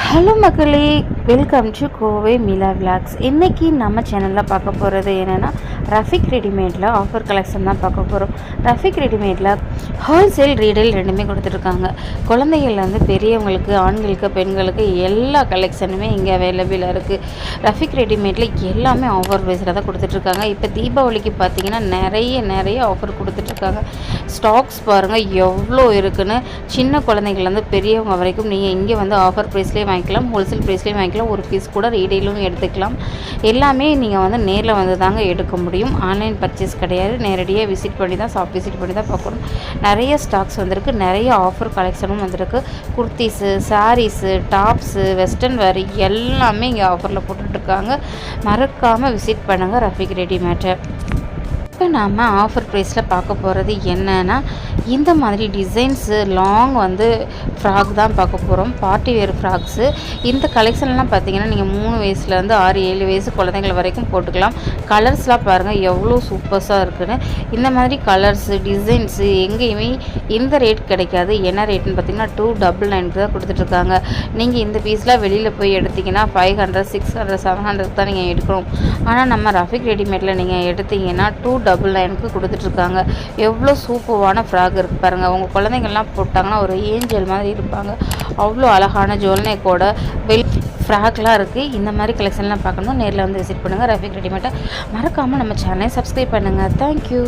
Hello மக்களே, welcome to Kovai Mila vlogs. இன்றைக்கி நம்ம சேனலில் பார்க்க போகிறது என்னென்னா ரஃபிக் ரெடிமேடில் ஆஃபர் கலெக்ஷன் தான் பார்க்க போகிறோம். ரஃபிக் ரெடிமேடில் ஹோல்சேல் ரீடெயில் ரெண்டுமே கொடுத்துட்ருக்காங்க. குழந்தைகள்லேருந்து பெரியவங்களுக்கு, ஆண்களுக்கு, பெண்களுக்கு எல்லா கலெக்ஷனுமே இங்கே அவைலபிளாக இருக்குது. ரஃபிக் ரெடிமேடில் எல்லாமே ஆஃபர் ப்ரைஸில் தான் கொடுத்துட்ருக்காங்க. இப்போ தீபாவளிக்கு பார்த்திங்கன்னா நிறைய ஆஃபர் கொடுத்துட்ருக்காங்க. ஸ்டாக்ஸ் பாருங்கள் எவ்வளோ இருக்குன்னு. சின்ன குழந்தைங்கள்லேருந்து பெரியவங்க வரைக்கும் நீங்கள் இங்கே வந்து ஆஃபர் ப்ரைஸ்லேயே வாங்கிக்கலாம், ஹோல்சேல் ப்ரைஸ்லேயும் வாங்கிக்கலாம், ஒரு பீஸ் கூட ரீடெயிலும் எடுத்துக்கலாம். எல்லாமே நீங்கள் வந்து நேரில் வந்து தாங்க எடுக்க முடியும். ஆன்லைன் பர்ச்சேஸ் கிடையாது, நேரடியாக விசிட் பண்ணி தான், ஷாப் விசிட் பண்ணி தான் பார்க்கணும். நிறைய ஸ்டாக்ஸ் வந்திருக்கு, நிறைய ஆஃபர் கலெக்ஷனும் வந்திருக்கு. Kurtis, saris, tops, western wear எல்லாமே இங்கே ஆஃபரில் போட்டுட்ருக்காங்க. மறக்காமல் விசிட் பண்ணுங்கள் ரஃபிக் ரெடிமேட்டை. இப்போ நாம் ஆஃபர் ப்ரைஸில் பார்க்க போகிறது என்னன்னா, இந்த மாதிரி டிசைன்ஸு லாங் வந்து ஃப்ராக் தான் பார்க்க போகிறோம். Party wear frocks. இந்த கலெக்ஷன்லாம் பார்த்திங்கன்னா நீங்கள் 3 வயசுலேருந்து 6-7 வயசு குழந்தைங்கள் வரைக்கும் போட்டுக்கலாம். கலர்ஸ்லாம் பாருங்கள் எவ்வளோ சூப்பர்ஸாக இருக்குன்னு. இந்த மாதிரி கலர்ஸு, டிசைன்ஸு எங்கேயுமே இந்த ரேட் கிடைக்காது. என்ன ரேட்டுன்னு பார்த்திங்கன்னா 299 தான் கொடுத்துட்ருக்காங்க. நீங்கள் இந்த பீஸ்லாம் வெளியில் போய் எடுத்திங்கன்னா 500, 600, 700 தான் நீங்கள் எடுக்கணும். ஆனால் நம்ம ரஃபிக் ரெடிமேடில் நீங்கள் எடுத்திங்கன்னா 299க்கு கொடுத்துட்ருக்காங்க. எவ்வளோ சூப்பரான ஃப்ராக் இருக்குது பாருங்கள். உங்கள் குழந்தைங்கள்லாம் போட்டாங்கன்னா ஒரு ஏஞ்சல் மாதிரி இருப்பாங்க. அவ்வளோ அழகான ஜுவல்னேக்கோட ஃப்ராக்லாம் இருக்குது. இந்த மாதிரி கலெக்ஷன்லாம் பார்க்கணும், நேரில் வந்து விசிட் பண்ணுங்கள் ரஃபிக் ரெடிமேட்டை. மறக்காமல் நம்ம சேனலை சப்ஸ்கிரைப் பண்ணுங்கள். தேங்க்யூ.